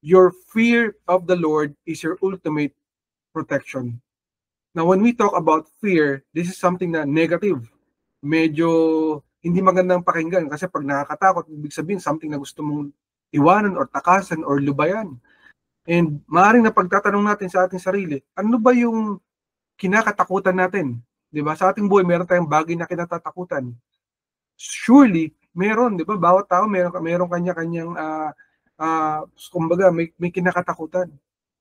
your fear of the Lord is your ultimate protection. Now, when we talk about fear, this is something na negative. Medyo hindi magandang pakinggan kasi pag nakakatakot, ibig sabihin something na gusto mong iwanan or takasan or lubayan. And maaaring na pagtatanong natin sa ating sarili, ano ba yung kinakatakutan natin? 'Di ba? Sa ating buhay, meron tayong bagay na kinatatakutan. Surely, meron, 'di ba? Bawat tao meron kanya-kanyang kumbaga may kinakatakutan.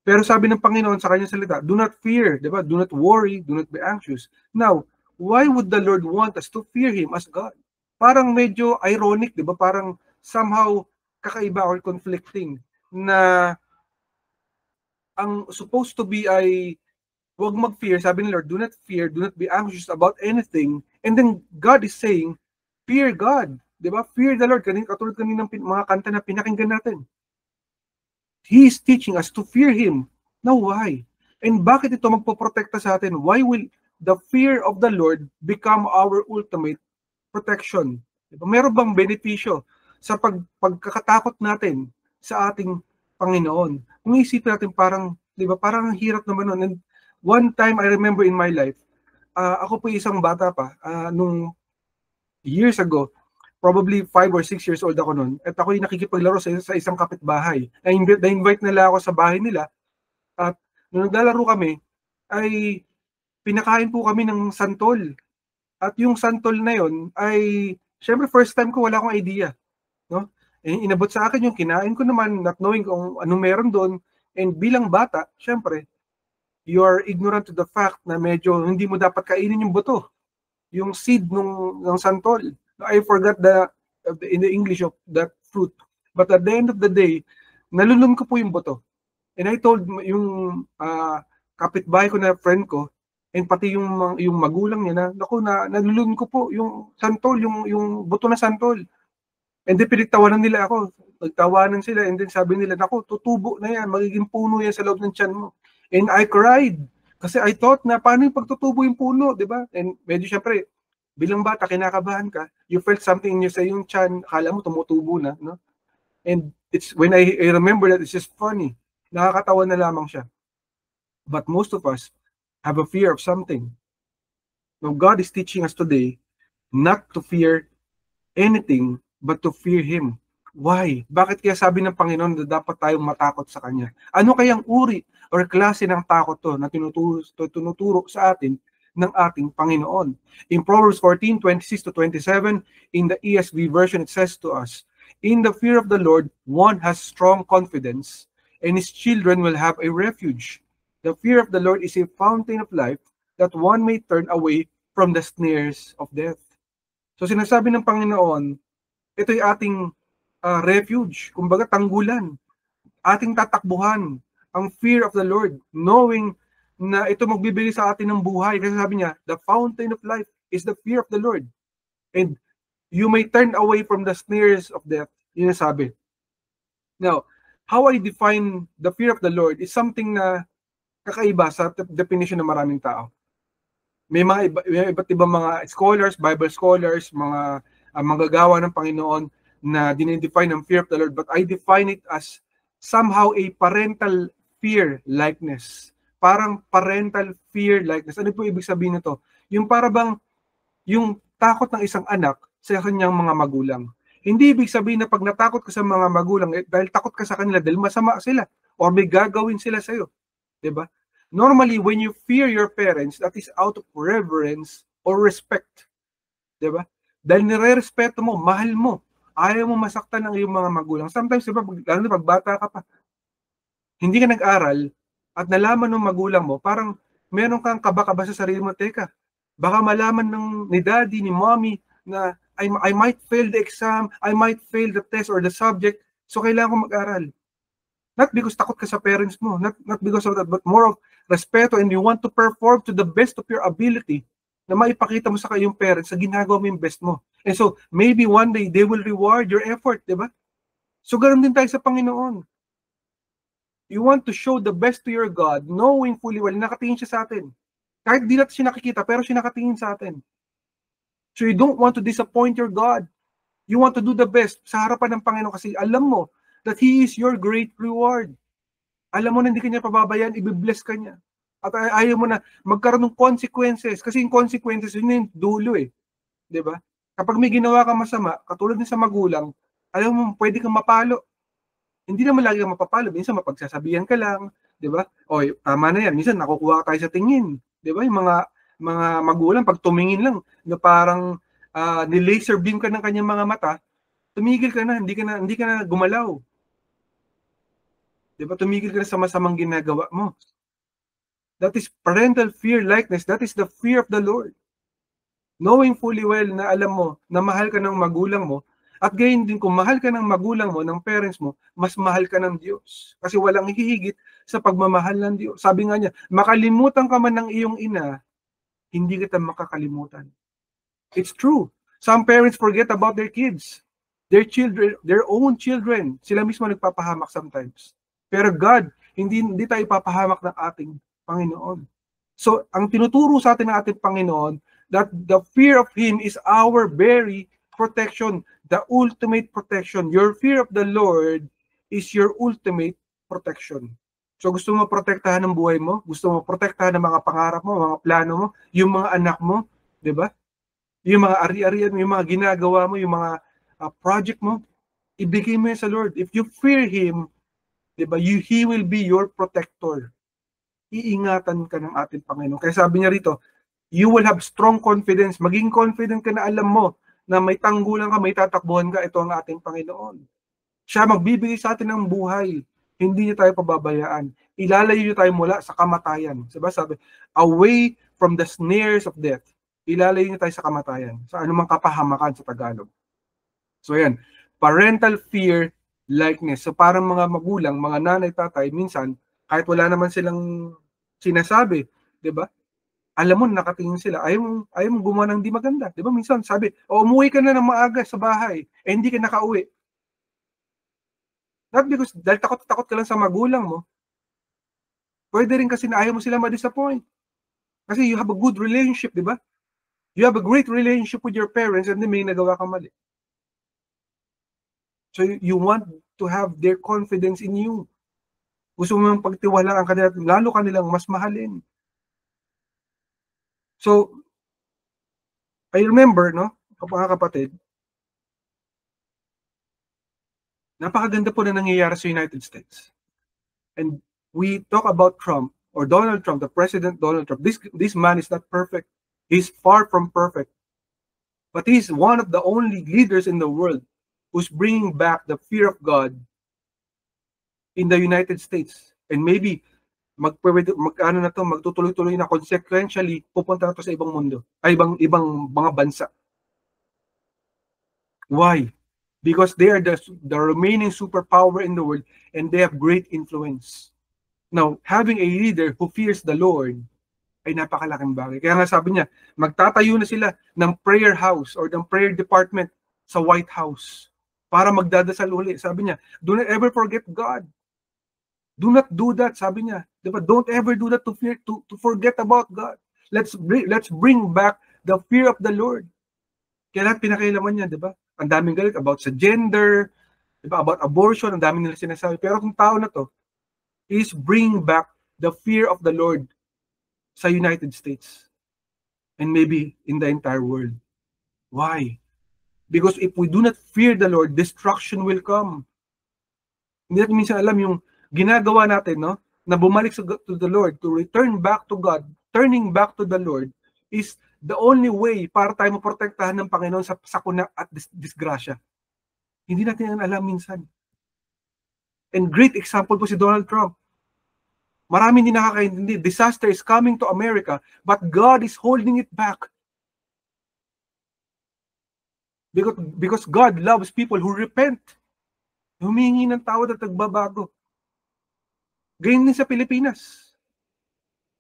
Pero sabi ng Panginoon sa kanyang salita, do not fear, 'di ba? Do not worry, do not be anxious. Now, why would the Lord want us to fear Him as God? Parang medyo ironic, 'di ba? Parang somehow kakaiba or conflicting na ang supposed to be ay huwag mag-fear. Sabi ni Lord, do not fear, do not be anxious about anything. And then God is saying, fear God. Di ba? Fear the Lord. Katulad kaninang mga kanta na pinakinggan natin. He is teaching us to fear Him. Now, why? And bakit ito magpoprotekta sa atin? Why will the fear of the Lord become our ultimate protection? Diba? Meron bang benepisyo sa pagkakatakot natin sa ating Panginoon? Kung isipin natin parang, di ba, parang ang hirap naman nun. And one time I remember in my life, ako po isang bata pa, nung years ago, probably 5 or 6 years old ako noon, at ako yung nakikipaglaro sa isang kapitbahay. Na-invite nila ako sa bahay nila, at nung naglalaro kami, ay pinakain po kami ng santol. At yung santol na yon ay, syempre first time ko, wala akong idea. No? Inabot sa akin yung kinain ko naman, not knowing kung anong meron doon. And bilang bata, syempre, you are ignorant to the fact na medyo hindi mo dapat kainin yung buto, yung seed ng santol. I forgot in the English of that fruit. But at the end of the day, nalulun ko po yung buto. And I told yung kapitbahay ko na friend ko, and pati yung magulang niya na nalulun ko po yung santol, yung buto na santol. And then pinagtawanan nila ako. Nagtawanan sila, and then sabi nila, naku, tutubo na yan, magiging puno yan sa loob ng tiyan mo. And I cried. Kasi I thought na paano yung pagtutubo yung puno, di ba? And medyo syempre, bilang bata, kinakabahan ka, you felt something in sa yung tiyan, akala mo tumutubo na, no? And it's when I remember that, it's just funny. Nakakatawa na lamang siya. But most of us have a fear of something. Now, God is teaching us today not to fear anything, but to fear Him. Why? Bakit kaya sabi ng Panginoon na dapat tayong matakot sa Kanya? Ano kayang uri or klase ng takot to na tinuturo sa atin ng ating Panginoon? In Proverbs 14:26-27, in the ESV version, it says to us, in the fear of the Lord, one has strong confidence, and his children will have a refuge. The fear of the Lord is a fountain of life, that one may turn away from the snares of death. So sinasabi ng Panginoon, ito'y ating refuge, kumbaga tanggulan, ating tatakbuhan, ang fear of the Lord, knowing na ito magbibigay sa atin ng buhay. Kasi sabi niya, the fountain of life is the fear of the Lord. And you may turn away from the snares of death. Yun ang sabi. Now, how I define the fear of the Lord is something na kakaiba sa definition ng maraming tao. May iba't ibang mga scholars, Bible scholars, mga manggagawa ng Panginoon na dinidefine ang fear of the Lord, but I define it as somehow a parental fear likeness. Parang parental fear likeness. Ano po ibig sabihin nito? Yung para bang yung takot ng isang anak sa kanyang mga magulang. Hindi ibig sabihin na pag natakot ka sa mga magulang, dahil takot ka sa kanila, dahil masama sila, or may gagawin sila sa'yo. Diba? Normally, when you fear your parents, that is out of reverence or respect. Diba? Dahil nire-respeto mo, mahal mo, ayaw mo masaktan ng iyong mga magulang. Sometimes, diba, lalo na pag bata ka pa, hindi ka nag-aral, at nalaman ng magulang mo, parang meron kang kaba-kaba sa sarili mo, teka, baka malaman ni daddy, ni mommy, na I might fail the exam, I might fail the test or the subject, so kailangan ko mag-aral. Not because takot ka sa parents mo, not because of that, but more of respeto, and you want to perform to the best of your ability na maipakita mo sa kayong parents na ginagawa mo yung best mo. And so, maybe one day, they will reward your effort, di ba? So, ganoon din tayo sa Panginoon. You want to show the best to your God, knowing fully well, nakatingin siya sa atin. Kahit di natin siya nakikita, pero siya nakatingin sa atin. So, you don't want to disappoint your God. You want to do the best sa harapan ng Panginoon kasi alam mo that He is your great reward. Alam mo na hindi ka niya pababayaan, ibibless ka niya. At ayaw mo na magkaroon ng consequences. Kasi yung consequences, yun yung dulo eh. Diba? Kapag may ginawa ka masama, katulad din sa magulang, alam mo, pwede kang mapalo. Hindi naman lagi kang mapapalo. Minsan mapagsasabihan ka lang. Diba? O, tama na yan. Minsan nakukuha ka tayo sa tingin. Diba? Yung mga magulang, pag tumingin lang, na parang ni-laser beam ka ng kanyang mga mata, tumigil ka na, hindi ka na gumalaw. Diba? Tumigil ka na sa masamang ginagawa mo. That is parental fear likeness. That is the fear of the Lord. Knowing fully well na alam mo na mahal ka ng magulang mo, at gayon din kung mahal ka ng magulang mo, ng parents mo, mas mahal ka ng Diyos. Kasi walang hihigit sa pagmamahal ng Diyos. Sabi nga niya, makalimutan ka man ng iyong ina, hindi kita makakalimutan. It's true. Some parents forget about their kids. Their children, their own children. Sila mismo nagpapahamak sometimes. Pero God, hindi tayo papahamak ng ating Panginoon. So, ang tinuturo sa atin ng ating Panginoon, that the fear of Him is our very protection, the ultimate protection. Your fear of the Lord is your ultimate protection. So, gusto mo protektahan ng buhay mo? Gusto mo protektahan ng mga pangarap mo, mga plano mo, yung mga anak mo, di ba? Yung mga ari-arian, yung mga ginagawa mo, yung mga project mo, ibigay mo yan sa Lord. If you fear Him, diba, He will be your protector. Iingatan ka ng ating Panginoon. Kaya sabi niya rito, you will have strong confidence. Maging confident ka na alam mo na may tanggulan ka, may tatakbuhan ka, ito ang ating Panginoon. Siya magbibigay sa atin ng buhay. Hindi niya tayo pababayaan. Ilalayo niya tayo mula sa kamatayan. Diba? Sabi, away from the snares of death. Ilalayo niya tayo sa kamatayan. Sa anumang kapahamakan sa Tagalog. So yan, parental fear likeness. So parang mga magulang, mga nanay, tatay, minsan, kahit wala naman silang sinasabi, di ba? Alam mo, nakatingin sila, ayaw mo gumawa ng di maganda. Di ba? Minsan sabi, umuwi ka na ng maaga sa bahay, hindi ka nakauwi. Not because, dahil takot ka lang sa magulang mo, pwede rin kasi na ayaw mo sila ma-disappoint. Kasi you have a good relationship, di ba? You have a great relationship with your parents and then may nagawa ka mali. So you want to have their confidence in you. Gusto mo pagtiwalaan kanila, lalo kanilang mas mahalin. So, I remember, no, mga kapatid, napakaganda po na nangyayari sa United States. And we talk about Trump, or Donald Trump, the President Donald Trump. This man is not perfect. He's far from perfect. But he's one of the only leaders in the world who's bringing back the fear of God in the United States. And maybe, magtutuloy-tuloy na consequentially, pupunta na to sa ibang mundo, ay ibang mga bansa. Why? Because they are the remaining superpower in the world and they have great influence. Now, having a leader who fears the Lord ay napakalaking bagay. Kaya nga sabi niya, magtatayo na sila ng prayer house or ng prayer department sa White House para magdadasal uli. Sabi niya, do not ever forget God. Do not do that, sabi niya. Diba? Don't ever do that to forget about God. Let's bring back the fear of the Lord. Kaya lahat pinakailaman niya, diba? Ang daming galit about sa gender, diba? About abortion, ang daming nila sinasabi. Pero kung tao na to, is bring back the fear of the Lord sa United States. And maybe in the entire world. Why? Because if we do not fear the Lord, destruction will come. Hindi natin minsan alam yung ginagawa natin, no? Na bumalik to the Lord, to return back to God, turning back to the Lord, is the only way para tayo maprotektahan ng Panginoon sa sakuna at disgrasya. Hindi natin yan alam minsan. And great example po si Donald Trump. Marami hindi nakakaintindi. Disaster is coming to America, but God is holding it back. Because God loves people who repent. Humingi ng tawad at nagbabago. Ganyan din sa Pilipinas.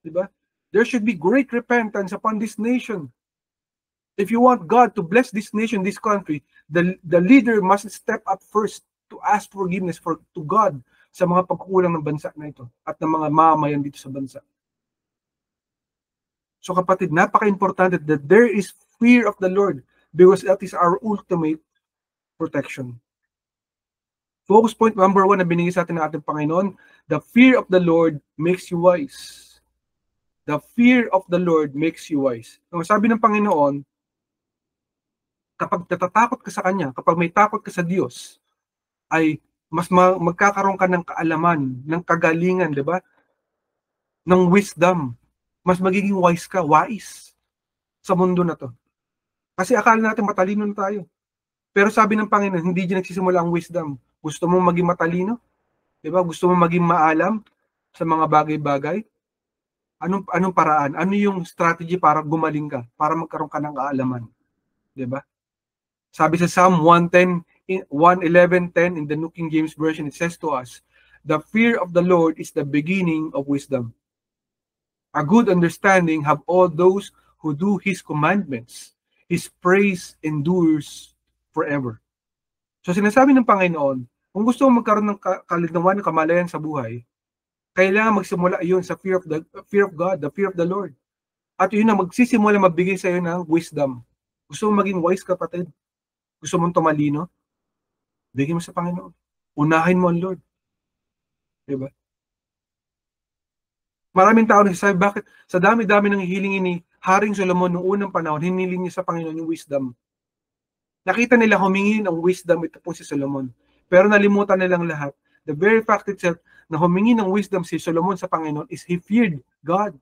Diba? There should be great repentance upon this nation. If you want God to bless this nation, this country, the leader must step up first to ask forgiveness to God sa mga pagkukulang ng bansa na ito at ng mga mamamayan dito sa bansa. So kapatid, napaka-importante that there is fear of the Lord because that is our ultimate protection. Focus point number 1 na binigay sa atin ng ating Panginoon, the fear of the Lord makes you wise. The fear of the Lord makes you wise. Ang sabi ng Panginoon, kapag natatakot ka sa Kanya, kapag may takot ka sa Diyos, ay mas magkakaroon ka ng kaalaman, ng kagalingan, di ba? Ng wisdom. Mas magiging wise ka, wise sa mundo na to. Kasi akala natin matalino na tayo. Pero sabi ng Panginoon, hindi dyan nagsisimula ang wisdom. Gusto mong maging matalino? Di ba? Gusto mong maging maalam sa mga bagay-bagay? Anong paraan? Ano yung strategy para gumaling ka? Para magkaroon ka ng kaalaman? Di ba? Sabi sa Psalm 111:10 in the New King James Version, it says to us, the fear of the Lord is the beginning of wisdom. A good understanding have all those who do His commandments. His praise endures forever. So sinasabi ng Panginoon, kung gusto mo magkaroon ng kalinawan, kamalayan sa buhay, kailangan magsimula iyon sa fear of God, the fear of the Lord. At yun na magsisimula magbigay sa iyo ng wisdom. Gusto mo maging wise, kapatid? Gusto mong tumalino? Bigyan mo sa Panginoon. Unahin mo ang Lord. Diba? Maraming tao nagsasabi, bakit sa dami-dami ng hihiling ni Haring Solomon noong unang panahon, hiniling niya sa Panginoon yung wisdom. Nakita nila humingi ng wisdom ito po si Solomon. Pero nalimutan nilang lahat. The very fact itself na humingi ng wisdom si Solomon sa Panginoon is he feared God.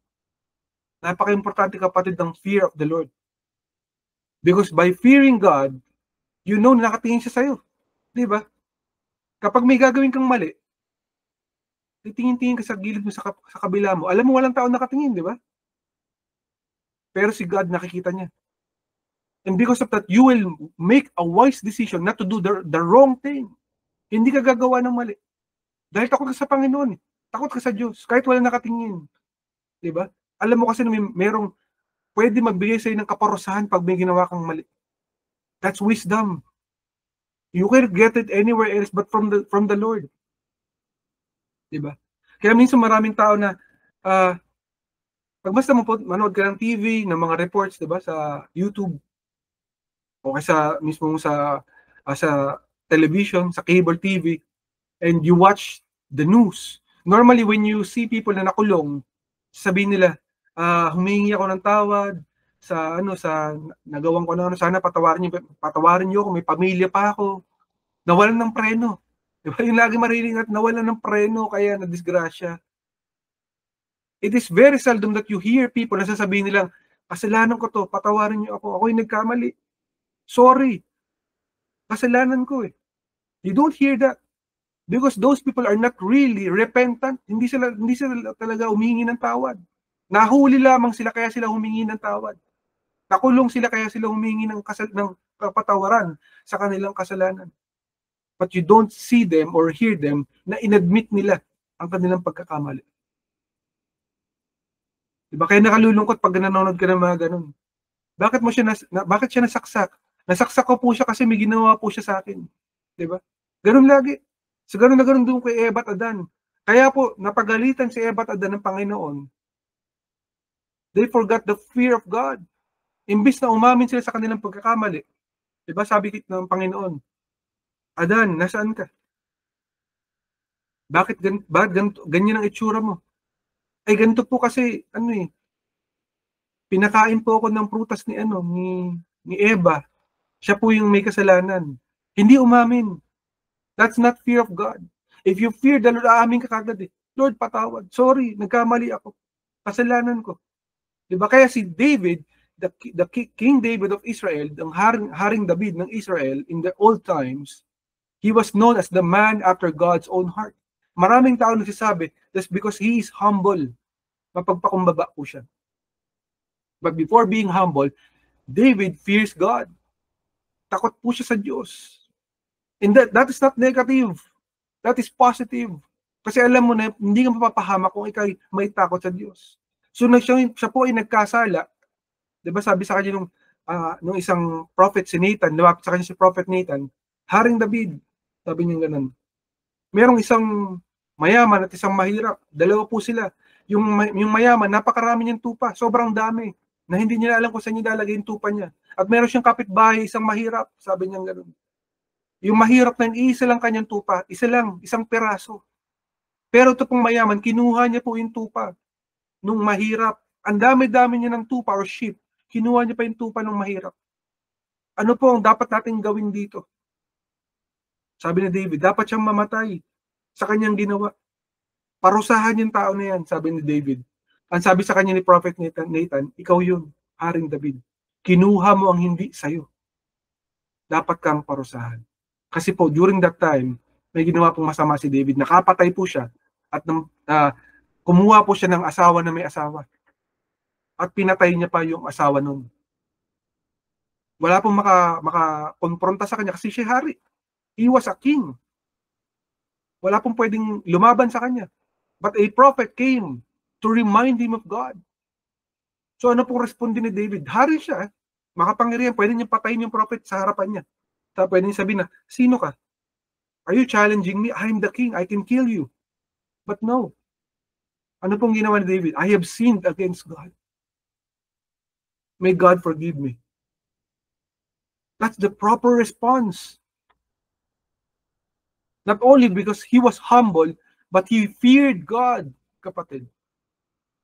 Napaka-importante, kapatid, ng fear of the Lord. Because by fearing God, you know na nakatingin siya sa'yo. Di ba? Kapag may gagawin kang mali, titingin-tingin ka sa gilid mo, sa kabila mo. Alam mo, walang tao nakatingin, di ba? Pero si God nakikita niya. And because of that, you will make a wise decision not to do the wrong thing. Hindi ka gagawa ng mali. Dahil takot ka sa Panginoon. Takot ka sa Diyos. Kahit wala nakatingin. Diba? Alam mo kasi na merong pwede magbigay sa'yo ng kaparusahan pag may ginawa kang mali. That's wisdom. You can't get it anywhere else but from the Lord. Diba? Kaya minsan maraming tao na pag basta manood ka ng TV, ng mga reports, diba, sa YouTube, o sa mismo sa television, sa cable TV, and you watch the news. Normally, when you see people na nakulong, sabihin nila, humingi ako ng tawad sa nagawan ko na sana patawarin niyo ako, may pamilya pa ako. Nawalan ng preno. Diba? Yung lagi marinig at nawalan ng preno kaya na-disgrasya. It is very seldom that you hear people na sasabihin nilang, kasalanan ko to, patawarin niyo ako, ako'y nagkamali. Sorry. Kasalanan ko eh. You don't hear that. Because those people are not really repentant. Hindi sila talaga humingi ng tawad. Nahuli lamang sila kaya sila humingi ng tawad. Nakulong sila kaya sila humingi ng kapatawaran sa kanilang kasalanan. But you don't see them or hear them na inadmit nila ang kanilang pagkakamali. Diba? Kaya nakalulungkot pag nanonood ka ng mga ganun. Bakit siya nasaksak? Nasaksak ko po siya kasi may ginawa po siya sa akin. Diba? Ganun lagi. So ganun na ganun doon kay Eva at Adan. Kaya po, napagalitan si Eva at Adan ng Panginoon. They forgot the fear of God. Imbis na umamin sila sa kanilang pagkakamali. Diba? Sabi ng Panginoon, Adan, nasaan ka? Bakit ganyan ang itsura mo? Ay, ganito po kasi, pinakain po ako ng prutas ni Eva. Siya po yung may kasalanan. Hindi umamin. That's not fear of God. If you fear the Lord, aamin ka kagad eh. Lord, patawad. Sorry, nagkamali ako. Kasalanan ko. Diba? Kaya si David, the King David of Israel, ang Haring David ng Israel in the old times, he was known as the man after God's own heart. Maraming tao nagsasabi, that's because he is humble. Mapagpakumbaba po siya. But before being humble, David fears God. Takot po siya sa Diyos. And that is not negative. That is positive. Kasi alam mo na hindi ka mapapahama kung ikaw may takot sa Diyos. So siya po ay nagkasala. Diba sabi sa kanya nung isang prophet si Nathan, lumapit sa kanya si prophet Nathan, Haring David, sabi niya ganun. Merong isang mayaman at isang mahirap. Dalawa po sila. Yung mayaman, napakarami niyang tupa. Sobrang dami. Na hindi niya alam kung saan niya lalagay yung tupa niya. At meron siyang kapitbahay, isang mahirap. Sabi niya ganun. Yung mahirap na isa lang kanyang tupa, isa lang, isang peraso. Pero ito pong mayaman, kinuha niya po yung tupa nung mahirap. Ang dami-dami niya ng tupa or sheep. Kinuha niya pa yung tupa nung mahirap. Ano po ang dapat natin gawin dito? Sabi ni David, dapat siyang mamatay sa kanyang ginawa. Parusahan yung tao na yan, sabi ni David. Ang sabi sa kanya ni Prophet Nathan, ikaw yun, Haring David. Kinuha mo ang hindi sa'yo. Dapat kang parusahan. Kasi po, during that time, may ginawa pong masama si David. Nakapatay po siya at kumuha po siya ng asawa na may asawa. At pinatay niya pa yung asawa nun. Wala pong makakonfronta sa kanya kasi siya hari. He was a king. Wala pong pwedeng lumaban sa kanya. But a prophet came to remind him of God. So ano pong responde ni David? Hari siya. Makapangyarihan. Pwede niya patayin yung prophet sa harapan niya. So, pwede niya sabihin na, sino ka? Are you challenging me? I'm the king. I can kill you. But no. Ano pong ginawa ni David? I have sinned against God. May God forgive me. That's the proper response. Not only because he was humble, but he feared God, kapatid.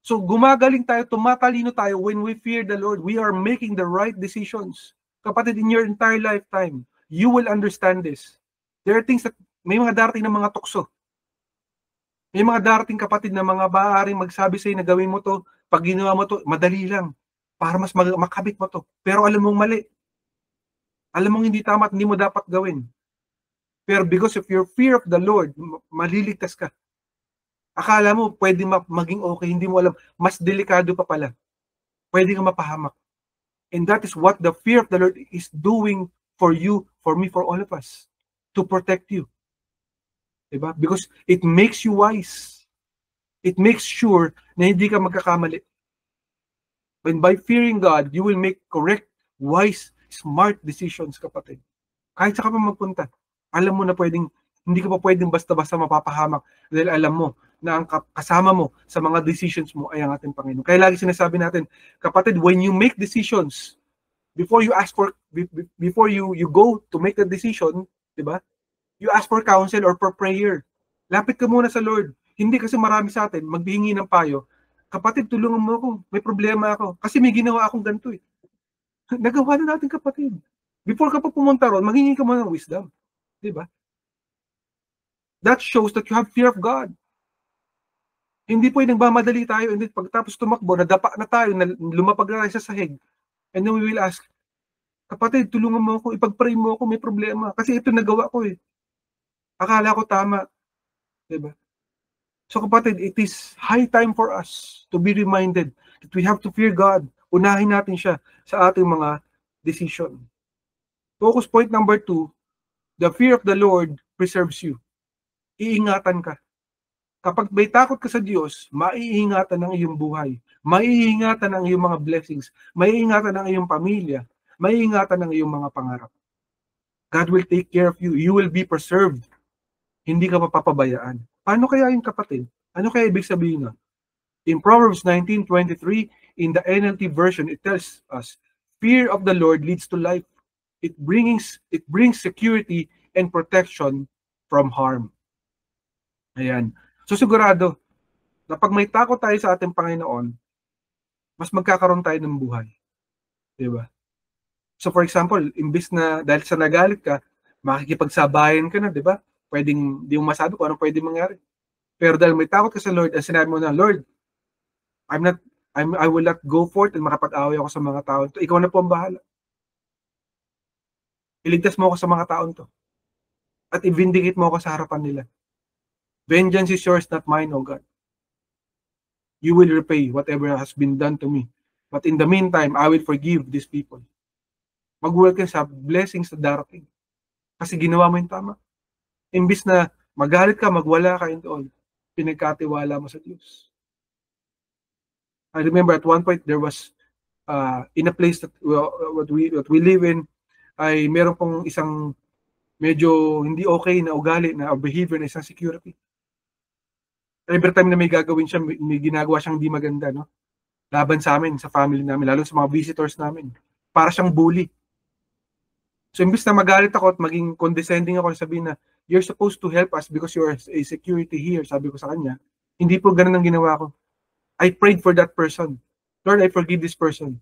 So gumagaling tayo, tumatalino tayo when we fear the Lord. We are making the right decisions. Kapatid, in your entire lifetime, you will understand this. There are things that, may mga darating na mga tukso. May mga darating kapatid na mga maaaring magsabi sa'yo na gawin mo to, pag ginawa mo to, madali lang. Para mas makabit mo to. Pero alam mong mali. Alam mong hindi tama at hindi mo dapat gawin. Pero because of your fear of the Lord, maliligtas ka. Akala mo pwede maging okay, hindi mo alam. Mas delikado pa pala. Pwede kang mapahamak. And that is what the fear of the Lord is doing for you, for me, for all of us. To protect you. Diba? Because it makes you wise. It makes sure na hindi ka magkakamali. When by fearing God, you will make correct, wise, smart decisions, kapatid. Kahit saan ka pa magpunta, alam mo na pwedeng, hindi ka pa pwedeng basta-basta mapapahamak dahil alam mo na ang kasama mo sa mga decisions mo ay ang ating Panginoon. Kaya lagi sinasabi natin, kapatid, when you make decisions, before you go to make a decision, di ba? You ask for counsel or for prayer. Lapit ka muna sa Lord. Hindi kasi marami sa atin, magbihingi ng payo. Kapatid, tulungan mo ako. May problema ako. Kasi may ginawa akong ganito eh. Nagawa na natin, kapatid. Before ka pa pumunta ron, maghingi ka muna ng wisdom. Diba? That shows that you have fear of God. Hindi po yung nagmamadali tayo, and then pagtapos tumakbo, nadapa na tayo, lumapag na tayo sa sahig. And then we will ask, kapatid, tulungan mo ako, ipag-pray mo ako, may problema. Kasi ito nagawa ko eh. Akala ko tama. Diba? So kapatid, it is high time for us to be reminded that we have to fear God. Unahin natin siya sa ating mga decision. Focus point number 2, the fear of the Lord preserves you. Iingatan ka. Kapag may takot ka sa Diyos, maiingatan ang iyong buhay. Maiingatan ang iyong mga blessings. Maiingatan ang iyong pamilya. Maiingatan ang iyong mga pangarap. God will take care of you. You will be preserved. Hindi ka mapapabayaan. Paano kaya yung kapatid? Ano kaya ibig sabihin nun? In Proverbs 19:23, in the NLT version, it tells us, fear of the Lord leads to life. It brings security and protection from harm. Ayan. So sigurado, na pag may takot tayo sa ating Panginoon, mas magkakaroon tayo ng buhay. Diba? So for example, imbis na dahil sa nagalit ka, makikipagsabayan ka na, diba? Pwedeng, di mo masabi kung anong pwede mangyari. Pero dahil may takot ka sa Lord, at sinabi mo na, Lord, I will not go forth and makapag-away ako sa mga taon to. Ikaw na po ang bahala. Iligtas mo ako sa mga taon to. At i-vindicate mo ako sa harapan nila. Vengeance is yours, not mine, O God. You will repay whatever has been done to me. But in the meantime, I will forgive these people. Mag-work ka sa blessings na darating. Kasi ginawa mo yung tama. Imbis na magalit ka, magwala ka and all, pinagkatiwala mo sa Diyos. I remember at one point there was in a place that what we live in, ay meron pong isang medyo hindi okay na ugali na behavior na isang security. Every time na may gagawin siya, may ginagawa siyang hindi maganda, no? Laban sa amin, sa family namin, lalo sa mga visitors namin. Para siyang bully. So, imbis na magalit ako at maging condescending ako, sabihin na, you're supposed to help us because you're a security here, sabi ko sa kanya, hindi po ganun ang ginawa ko. I prayed for that person. Lord, I forgive this person.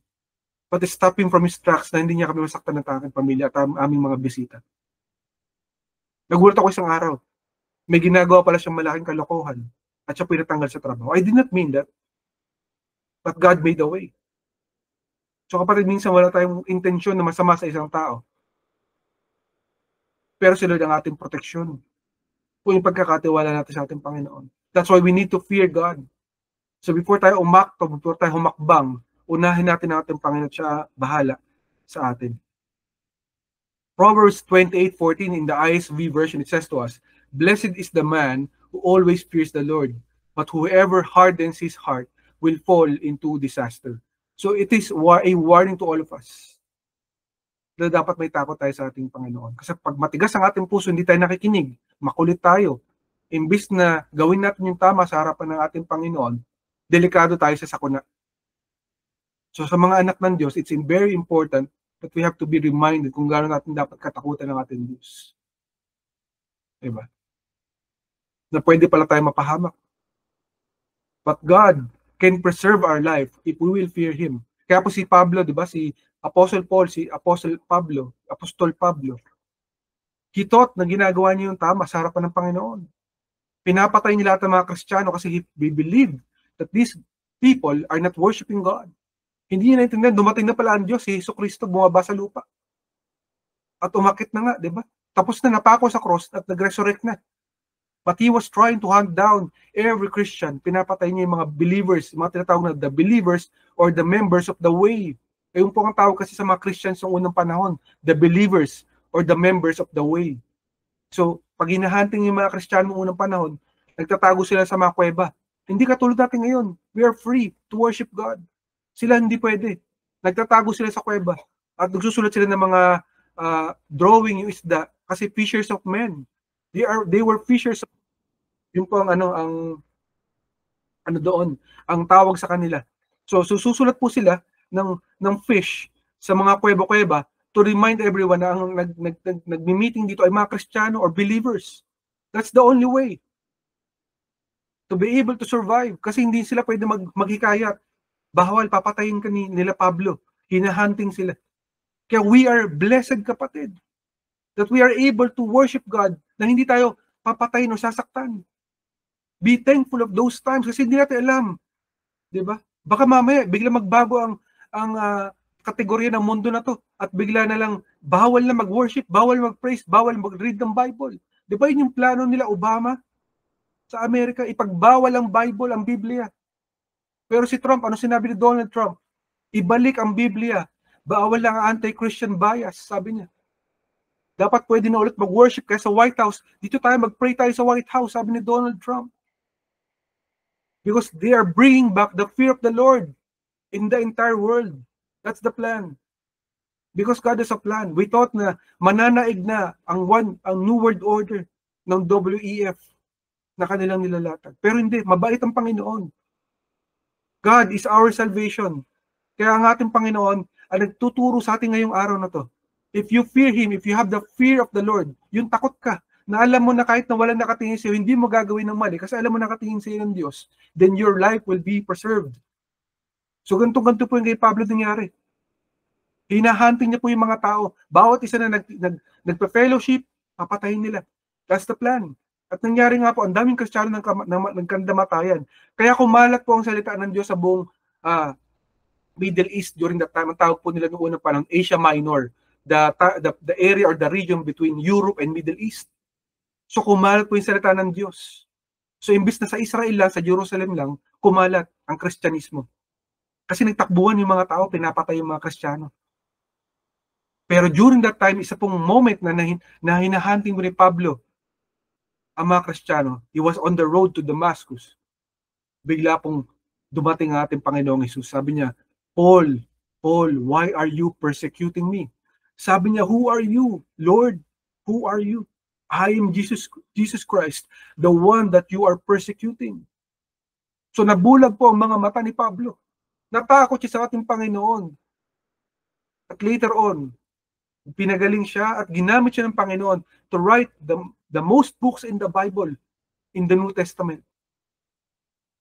But stop him from his tracks na hindi niya kami masaktan ng aking pamilya at aming mga bisita. Nagulat ako isang araw. May ginagawa pala siyang malaking kalokohan at siya pinatanggal sa trabaho. I did not mean that. But God made a way. So kapatid, minsan wala tayong intensyon na masama sa isang tao. Pero si Lord ang ating proteksyon. Kung yung pagkakatiwala natin sa ating Panginoon. That's why we need to fear God. So before tayo umakto, before tayo humakbang, unahin natin ang ating Panginoon at siya bahala sa atin. Proverbs 28:14 in the ISV version, it says to us, "Blessed is the man who always fears the Lord, but whoever hardens his heart will fall into disaster." So it is a warning to all of us na dapat may takot tayo sa ating Panginoon. Kasi pag matigas ang ating puso, hindi tayo nakikinig, makulit tayo, imbis na gawin natin yung tama sa harapan ng ating Panginoon, delikado tayo sa sakuna. So sa mga anak ng Diyos, it's very important that we have to be reminded kung gaano natin dapat katakutan ng ating Diyos. Diba? Na pwede pala tayo mapahamak. But God can preserve our life if we will fear Him. Kaya po si Pablo, di ba? Si Apostle Paul, si Apostol Pablo, he thought na ginagawa niya yung tama sa harapan ng Panginoon. Pinapatay niya lahat ng mga Kristiyano kasi he believed that these people are not worshiping God. Hindi niya naintindihan, dumating na pala ang Diyos, si Jesucristo bumaba sa lupa. At umakit na nga, di ba? Tapos na napako sa cross at nag-resurrect na. But he was trying to hunt down every Christian. Pinapatay niya yung mga believers, yung mga tinatawag na the believers or the members of the way. Ayun po ang tawag kasi sa mga Christians noong unang panahon, the believers or the members of the way. So, pag hinahunting yung mga Kristiyano noong unang panahon, nagtatago sila sa mga kuweba. Hindi katulad natin ngayon. We are free to worship God. Sila hindi pwede. Nagtatago sila sa kuweba at nagsusulat sila ng mga drawing yung isda kasi fishers of men. They were fishers of, yun po ang doon, ang tawag sa kanila. So susulat po sila ng fish sa mga kuweba-kuweba to remind everyone na ang nagmi-meeting dito ay mga Kristiyano or believers. That's the only way to be able to survive kasi hindi sila pwede maghikayat. Bawal, papatayin ka nila Pablo. Hinahunting sila. Kaya we are blessed, kapatid, that we are able to worship God na hindi tayo papatayin o sasaktan. Be thankful of those times kasi hindi natin alam. Diba? Baka mamaya, bigla magbago ang kategorya ng mundo na to at bigla na lang bawal na mag-worship, bawal mag-praise, bawal mag-read ng Bible. Diba yun yung plano nila Obama sa Amerika? Ipagbawal ang Bible, ang Biblia. Pero si Trump, ano sinabi ni Donald Trump? Ibalik ang Biblia. Bawal lang ang anti-Christian bias, sabi niya. Dapat pwede na ulit mag-worship kaya sa White House. Dito tayo, mag-pray tayo sa White House, sabi ni Donald Trump. Because they are bringing back the fear of the Lord in the entire world. That's the plan. Because God has a plan. We thought na mananaig na ang New World Order ng WEF na kanilang nilalatag. Pero hindi, mabait ang Panginoon. God is our salvation. Kaya ang ating Panginoon ay nagtuturo sa atin ngayong araw na to. If you fear Him, if you have the fear of the Lord, yung takot ka, na alam mo na kahit na walang nakatingin sa'yo, hindi mo gagawin ng mali kasi alam mo nakatingin sa'yo ng Diyos, then your life will be preserved. So ganito po yung kay Pablo nangyari. Hinahunting niya po yung mga tao. Bawat isa na nagpa-fellowship, papatayin nila. That's the plan. At nangyari nga po, ang daming Kristiyano nagkandamatayan. Kaya kumalat po ang salita ng Diyos sa buong Middle East during that time. Ang tawag po nila noong unang panahon, Asia Minor. The area or the region between Europe and Middle East. So kumalat po yung salita ng Diyos. So imbis na sa Israel lang, sa Jerusalem lang, kumalat ang Kristyanismo. Kasi nagtakbuhan yung mga tao, pinapatay yung mga Kristiyano. Pero during that time, isa pong moment na hinahunting mo ni Pablo ang mga Kristiyano, he was on the road to Damascus. Bigla pong dumating ang ating Panginoong Hesus. Sabi niya, Paul, why are you persecuting me? Sabi niya, who are you, Lord? Who are you? I am Jesus Christ, the one that you are persecuting. So nabulag po ang mga mata ni Pablo. Natakot siya sa ating Panginoon. At later on, Pinagaling siya at ginamit siya ng Panginoon to write the most books in the Bible, in the New Testament.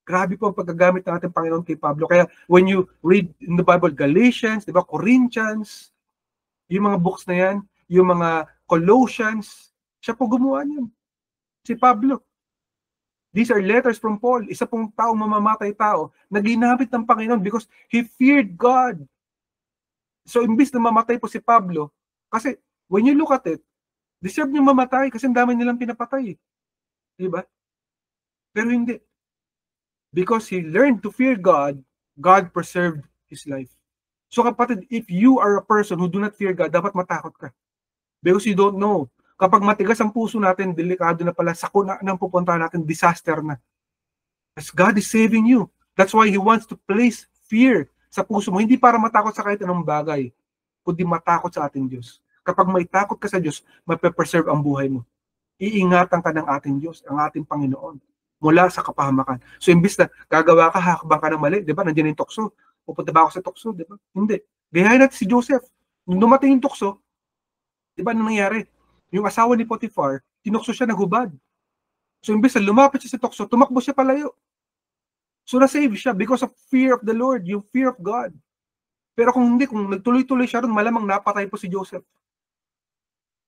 Grabe po ang paggagamit ng ating Panginoon kay Pablo. Kaya when you read in the Bible, Galatians, di ba, Corinthians, yung mga books na yan, yung mga Colossians, siya po gumawa niyan. Si Pablo. These are letters from Paul. Isa pong taong mamamatay tao na ginamit ng Panginoon because he feared God. So, imbis na mamatay po si Pablo, kasi when you look at it, deserve niya mamatay kasi ang dami nilang pinapatay. Diba? Pero hindi. Because he learned to fear God, God preserved his life. So kapatid, if you are a person who do not fear God, dapat matakot ka. Because you don't know. Kapag matigas ang puso natin, delikado na pala, sakuna nang pupunta natin, disaster na. As God is saving you. That's why He wants to place fear sa puso mo. Hindi para matakot sa kahit anong bagay, kundi matakot sa ating Diyos. Kapag may takot ka sa Diyos, mape-preserve ang buhay mo. Iingatan ka ng ating Diyos, ang ating Panginoon, mula sa kapahamakan. So, imbis na gagawa ka, hakbang ka ng mali, di ba? Nandiyan yung tukso. Pupunta ba ako sa tukso, di ba? Hindi. Gayahin natin si Joseph. Nung dumating yung tukso, di ba, ano nangyari? Yung asawa ni Potiphar, tinukso siya, naghubad. So, imbis na lumapit siya sa tukso, tumakbo siya palayo. So, na-save siya because of fear of the Lord, yung fear of God. Pero kung hindi, kung nagtuloy-tuloy siya ron, malamang napatay po si Joseph.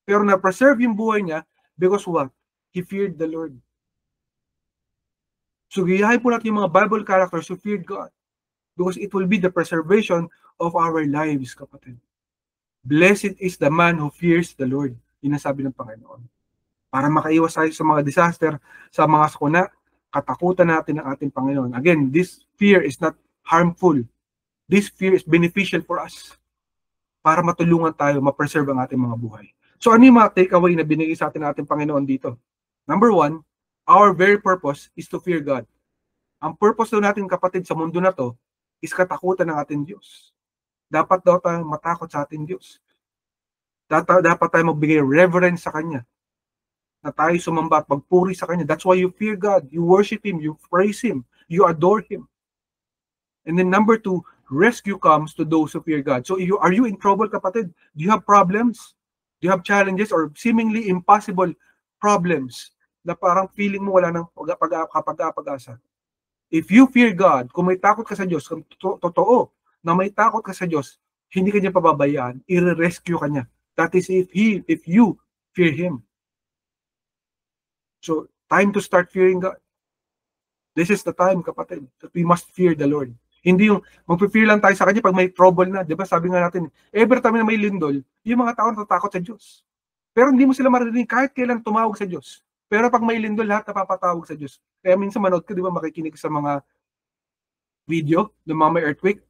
Pero na-preserve yung buhay niya because what? He feared the Lord. So, gayahin po natin yung mga Bible characters who feared God because it will be the preservation of our lives, kapatid. Blessed is the man who fears the Lord. Yun ang sabi ng Panginoon. Para makaiwas tayo sa mga disaster, sa mga sakuna, katakutan natin ng ating Panginoon. Again, this fear is not harmful. This fear is beneficial for us para matulungan tayo, ma-preserve ang ating mga buhay. So ano yung mga takeaway na binigay sa atin ng ating Panginoon dito? Number one, our very purpose is to fear God. Ang purpose daw natin, kapatid, sa mundo na to is katakutan ng ating Diyos. Dapat daw tayo matakot sa ating Diyos. Dapat tayo magbigay reverence sa Kanya. Na tayo sumamba at magpuri sa Kanya. That's why you fear God. You worship Him. You praise Him. You adore Him. And then number two, rescue comes to those who fear God. So are you in trouble, kapatid? Do you have problems? Do you have challenges or seemingly impossible problems na parang feeling mo wala nang pag-asa? If you fear God, kung may takot ka sa Diyos, kung totoo na may takot ka sa Diyos, hindi ka niya pababayaan, i-rescue ka niya. That is if you fear Him. So, time to start fearing God. This is the time, kapatid, that we must fear the Lord. Hindi yung magpe-fear lang tayo sa Kanya pag may trouble na. Diba sabi nga natin, every time na may lindol, yung mga tao natatakot sa Diyos. Pero hindi mo sila maririnig kahit kailan tumawag sa Diyos. Pero pag may lindol, lahat napapatawag sa Diyos. Kaya minsan manood ka, di ba, makikinig sa mga video ng mga may earthquake.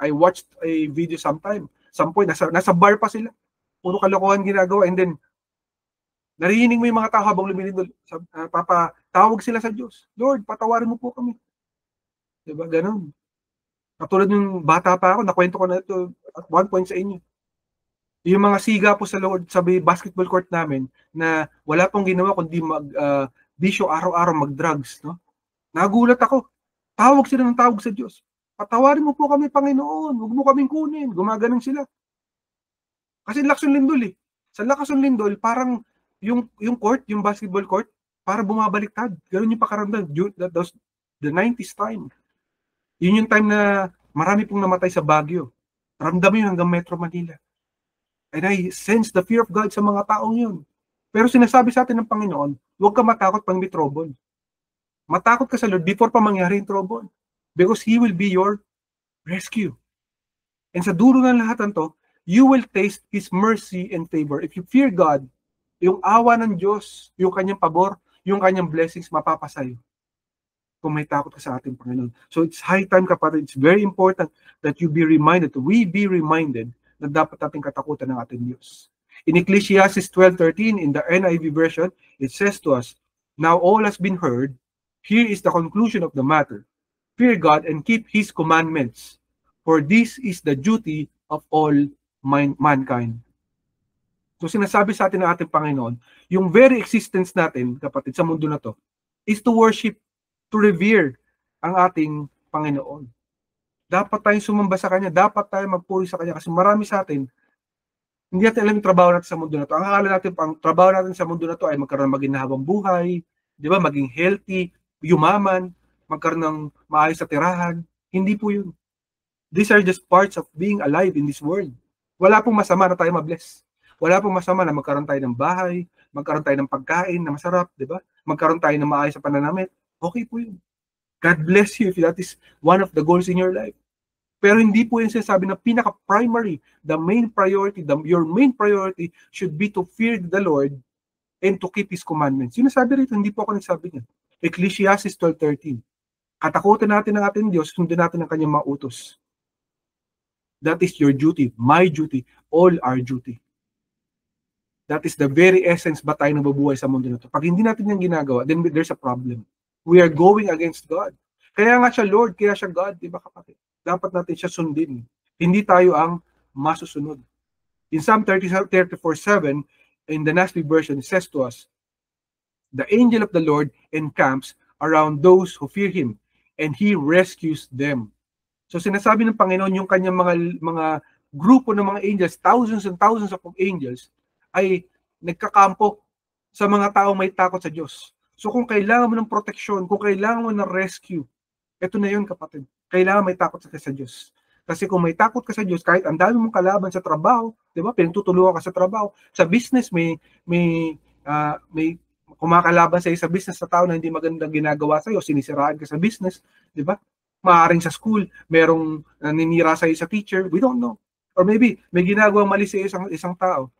I watched a video sometime. Some point, nasa bar pa sila. Puro kalokohan ginagawa. And then, narinig mo yung mga tao habang lumilindol. Papatawag sila sa Diyos. Lord, patawarin mo po kami. Diba? Ganun. Katulad yung bata pa ako, nakwento ko na ito at one point sa inyo. Yung mga siga po sa Lord, sabi basketball court namin, na wala pong ginawa kundi bisyo araw-araw mag-drugs. No? Nagulat ako. Tawag sila ng tawag sa Diyos. Patawarin mo po kami, Panginoon. Huwag mo kaming kunin. Gumaganon sila. Kasi lakas yung lindol eh. Sa lakas yung lindol, parang yung court, yung basketball court, para bumabaliktad. Ganun yung pakaramdam. That was the 90s time. Yun yung time na marami pong namatay sa Baguio. Ramdam yun hanggang Metro Manila. And I sense the fear of God sa mga taong yun. Pero sinasabi sa atin ng Panginoon, huwag ka matakot pang may trouble. Matakot ka sa Lord before pa mangyari yung trouble. Because He will be your rescue. And sa dulo ng lahat ng to, you will taste His mercy and favor. If you fear God, yung awa ng Diyos, yung Kanyang pabor, yung Kanyang blessings, mapapasayo. Kung may takot ka sa ating Panginoon. So it's high time, kapatid. It's very important that you be reminded, we be reminded na dapat nating katakutan ng ating Diyos. In Ecclesiastes 12:13, in the NIV version, it says to us, now all has been heard, here is the conclusion of the matter. Fear God and keep His commandments, for this is the duty of all mankind. So sinasabi sa atin ng ating Panginoon, yung very existence natin, kapatid, sa mundo na to, is to worship, to revere ang ating Panginoon. Dapat tayong sumamba sa Kanya, dapat tayong magpuri sa Kanya kasi marami sa atin Hindi natin alam yung trabaho natin sa mundo na to. Ang akala natin, ang trabaho natin sa mundo na to ay magkaroon ng maginhabang buhay, di ba? Maging healthy, yumaman, magkaroon ng maayos sa tirahan. Hindi po yun. These are just parts of being alive in this world. Wala pong masama na tayo mabless. Wala pong masama na magkaroon tayo ng bahay, magkaroon tayo ng pagkain na masarap, di ba? Magkaroon tayo ng maayos sa pananamit. Okay po yun. God bless you if that is one of the goals in your life. Pero hindi po yung sinasabi na pinaka-primary, the main priority, your main priority should be to fear the Lord and to keep His commandments. Yung nasabi rito, hindi po ako nagsabi niya. Ecclesiastes 12:13. Katakutan natin ang ating Diyos, sundin natin ang kanyang mga utos. That is your duty, my duty, all our duty. That is the very essence ba tayo nabubuhay sa mundo na ito. Pag hindi natin yung ginagawa, then there's a problem. We are going against God. Kaya nga siya Lord, kaya siya God, di ba kapatid? Dapat natin siya sundin. Hindi tayo ang masusunod. In Psalm 34:7, in the NASB version, it says to us, the angel of the Lord encamps around those who fear Him, and He rescues them. So sinasabi ng Panginoon, yung kanyang mga grupo ng mga angels, thousands and thousands of angels, ay nagkakampo sa mga taong may takot sa Diyos. So kung kailangan mo ng proteksyon, kung kailangan mo ng rescue, ito na yun kapatid. Kailangan may takot ka sa Diyos. Kasi kung may takot ka sa Diyos, kahit ang dami mong kalaban sa trabaho, di ba? Pinagtutulungan ka sa trabaho. Sa business, may kumakalaban sa sa business sa tao na hindi magandang ginagawa sa iyo, sinisiraan ka sa business, di ba? Maaring sa school, merong naninira sa sa teacher, we don't know. Or maybe may ginagawang mali sa isang tao.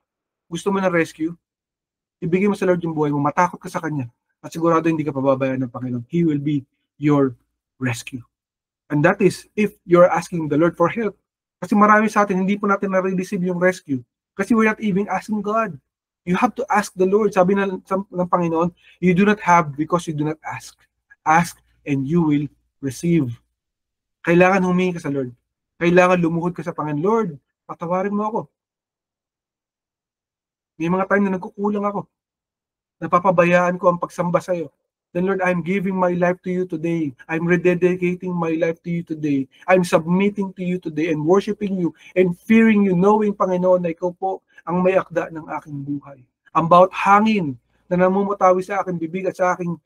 Gusto mo na rescue? Ibigay mo sa Lord yung buhay mo, matakot ka sa Kanya. At sigurado hindi ka pababayaan ng Panginoon. He will be your rescue. And that is if you're asking the Lord for help. Kasi marami sa atin, hindi po natin na-receive yung rescue. Kasi we're not even asking God. You have to ask the Lord. Sabi ng Panginoon, you do not have because you do not ask. Ask and you will receive. Kailangan humingi ka sa Lord. Kailangan lumuhod ka sa Panginoon. Lord, patawarin mo ako. May mga time na nagkukulang ako. Napapabayaan ko ang pagsamba sa iyo. Then Lord, I'm giving my life to you today. I'm rededicating my life to you today. I'm submitting to you today and worshiping you and fearing you, knowing, Panginoon, na ikaw po ang may akda ng aking buhay. Ang bawat hangin na namumutawi sa aking bibig at sa aking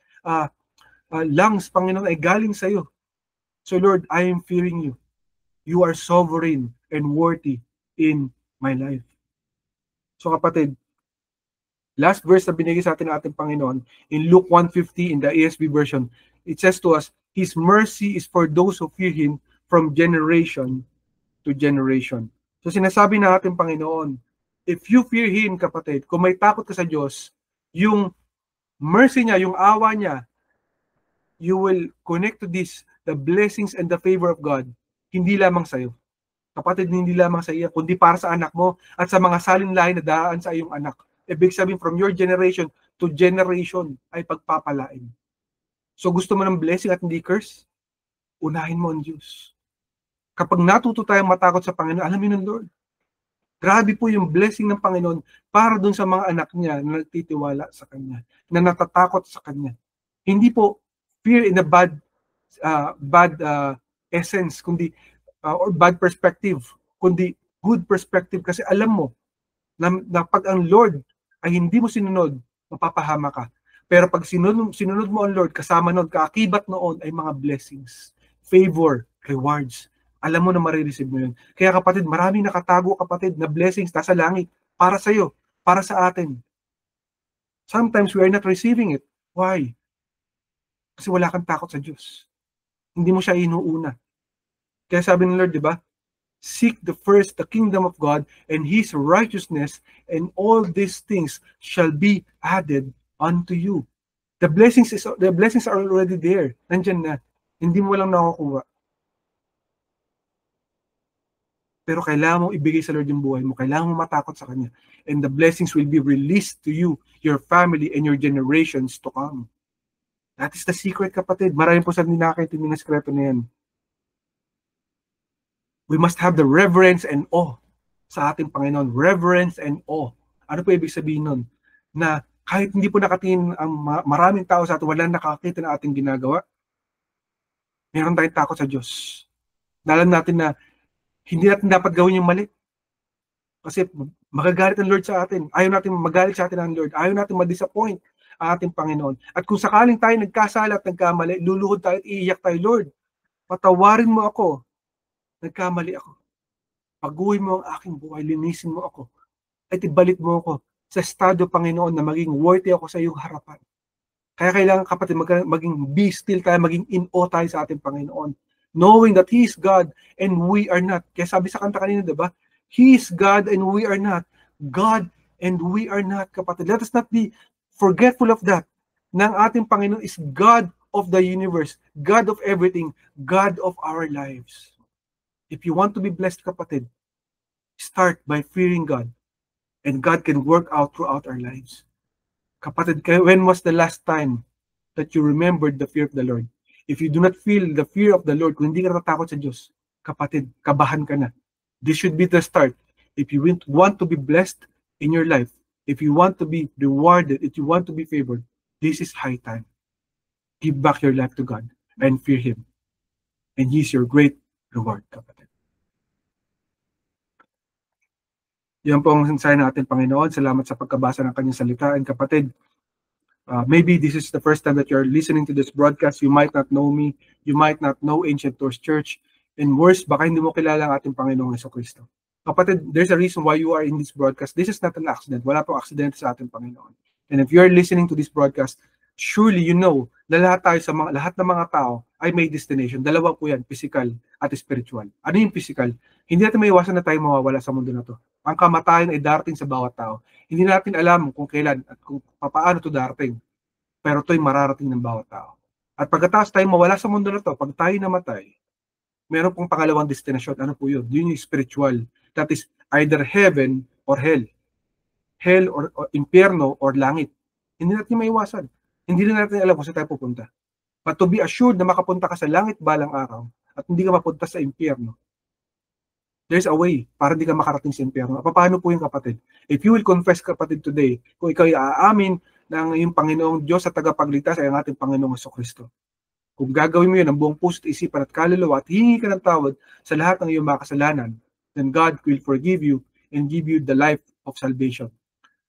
lungs, Panginoon, ay galing sa iyo. So Lord, I am fearing you. You are sovereign and worthy in my life. So kapatid, last verse na binigay sa atin ng ating Panginoon, in Luke 1:50 in the ESV version, it says to us, His mercy is for those who fear Him from generation to generation. So sinasabi na ating Panginoon, if you fear Him, kapatid, kung may takot ka sa Diyos, yung mercy niya, yung awa niya, you will connect to this, the blessings and the favor of God, hindi lamang sa iyo. Kapatid, hindi lamang sa iyo, kundi para sa anak mo at sa mga salinlahi na daan sa iyong anak. Ibig sabihin, from your generation to generation ay pagpapalain. So gusto mo ng blessing at hindi curse? Unahin mo ang Diyos. Kapag natuto tayong matakot sa Panginoon, alam niyo ng Lord, grabe po yung blessing ng Panginoon para dun sa mga anak niya na nagtitiwala sa Kanya, na natatakot sa Kanya. Hindi po fear in a bad essence, kundi or bad perspective, kundi good perspective. Kasi alam mo na pag ang Lord ay hindi mo sinunod, mapapahama ka. Pero pag sinunod mo ang Lord, kasama noon, kaakibat noon ay mga blessings, favor, rewards. Alam mo na marireceive mo yun. Kaya kapatid, maraming nakatago kapatid na blessings nasa langit para sa iyo, para sa atin. Sometimes we are not receiving it. Why? Kasi wala kang takot sa Diyos. Hindi mo siya inuuna. Kaya sabi ng Lord, di ba? Seek the kingdom of God and His righteousness, and all these things shall be added unto you. The blessings are already there. Nandyan na. Hindi mo lang nakukuha. Pero kailangan mo ibigay sa Lord yung buhay mo. Kailangan mo matakot sa Kanya. And the blessings will be released to you, your family, and your generations to come. That is the secret, kapatid. Maraming po sa nakakaintindi ng sekreto na yan. We must have the reverence and awe sa ating Panginoon. Reverence and awe. Ano po ibig sabihin nun? Na kahit hindi po nakatingin ang maraming tao sa atin, walang nakakita na ating ginagawa, meron tayong takot sa Diyos. Alam natin na hindi natin dapat gawin yung mali. Kasi magagalit ang Lord sa atin. Ayaw natin magalit sa atin ang Lord. Ayaw natin ma-disappoint ang ating Panginoon. At kung sakaling tayo nagkasala at nagkamali, luluhod tayo at iiyak tayo, Lord, patawarin mo ako. Nagkamali ako. Paguhin mo ang aking buhay, linisin mo ako. At ibalik mo ako sa estado, Panginoon, na maging worthy ako sa iyong harapan. Kaya kailangan, kapatid, maging be still tayo, maging in awe tayo sa ating Panginoon. Knowing that He is God and we are not. Kaya sabi sa kanta kanina, diba? He is God and we are not. God and we are not, kapatid. Let us not be forgetful of that. Na ang ating Panginoon is God of the universe, God of everything, God of our lives. If you want to be blessed, kapatid, start by fearing God. And God can work out throughout our lives. Kapatid, when was the last time that you remembered the fear of the Lord? If you do not feel the fear of the Lord, kung hindi ka natatakot sa Diyos, kapatid, kabahan ka na. This should be the start. If you want to be blessed in your life, if you want to be rewarded, if you want to be favored, this is high time. Give back your life to God and fear Him. And He is your great reward, kapatid. Yan po ang mensahe natin, Panginoon. Salamat sa pagkabasa ng kanyang salita. And kapatid, maybe this is the first time that you're listening to this broadcast. You might not know me. You might not know Ancient Doors Church. And worse, baka hindi mo kilala ang ating Panginoong Jesucristo. Kapatid, there's a reason why you are in this broadcast. This is not an accident. Wala pong accident sa ating Panginoon. And if you're listening to this broadcast, surely you know na lahat ng mga tao ay may destination. Dalawa po yan, physical at spiritual. Ano yung physical? Hindi natin maiwasan na tayo mawawala sa mundo na to. Ang kamatayan ay darating sa bawat tao. Hindi natin alam kung kailan at kung paano ito darating. Pero ito'y mararating ng bawat tao. At pagkatapos tayo mawala sa mundo na to, pag tayo namatay, meron pong pangalawang destination. Ano po yun? Yun yung spiritual. That is either heaven or hell. Hell or impyerno or langit. Hindi natin maiwasan. Hindi na natin alam kung saan tayo pupunta. But to be assured na makapunta ka sa langit balang araw at hindi ka mapunta sa impyerno, there's a way para hindi ka makarating sa impyerno. Paano po yung kapatid? If you will confess, kapatid, today, kung ikaw ay aamin ng iyong Panginoong Diyos at tagapagligtas ay ang ating Panginoong Jesucristo. Kung gagawin mo yun ang buong puso at isipan at kaluluwa at hihingi ka ng tawad sa lahat ng iyong mga kasalanan, then God will forgive you and give you the life of salvation.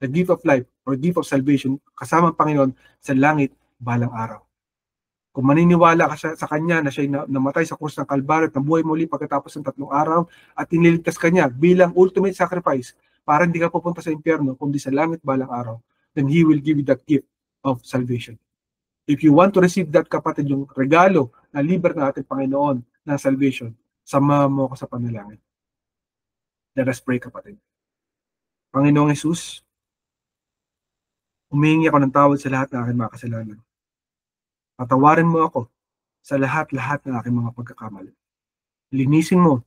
The gift of life or gift of salvation kasama ang Panginoon sa langit balang araw. Kung maniniwala ka sa Kanya na siya namatay sa krus ng Kalbaryo at nabuhay muli pagkatapos ng 3 araw at iniligtas Kanya bilang ultimate sacrifice para hindi ka pupunta sa impyerno kundi sa langit balang araw, then He will give you that gift of salvation. If you want to receive that, kapatid, yung regalo na libre ng ating Panginoon ng salvation, sama mo ako sa panalangin. Let us pray, kapatid. Panginoong Jesus, humihingi ako ng tawad sa lahat ng aking mga kasalanan. Patawarin mo ako sa lahat-lahat ng aking mga pagkakamali. Linisin mo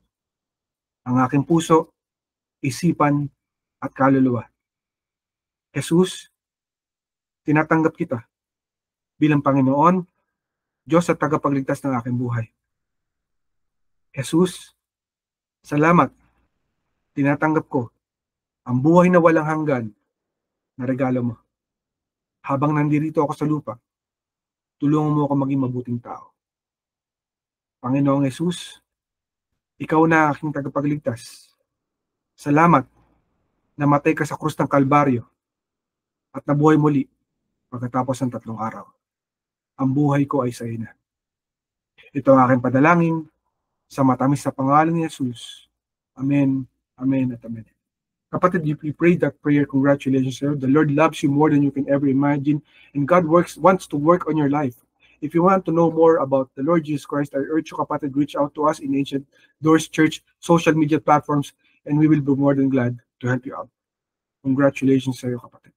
ang aking puso, isipan, at kaluluwa. Jesus, tinatanggap kita bilang Panginoon, Diyos at tagapagligtas ng aking buhay. Jesus, salamat. Tinatanggap ko ang buhay na walang hanggan na regalo mo. Habang nandirito ako sa lupa, tulungan mo ako maging mabuting tao. Panginoong Jesus, ikaw na aking tagapagligtas. Salamat na namatay ka sa krus ng Kalbaryo at nabuhay muli pagkatapos ng 3 araw. Ang buhay ko ay sa iyo na. Ito ang aking padalangin sa matamis na pangalan ni Jesus. Amen, amen at amen. Kapatid, if you prayed that prayer, congratulations, sir. The Lord loves you more than you can ever imagine, and God wants to work on your life. If you want to know more about the Lord Jesus Christ, I urge you, kapatid, reach out to us in Ancient Doors Church social media platforms, and we will be more than glad to help you out. Congratulations, sir, kapatid.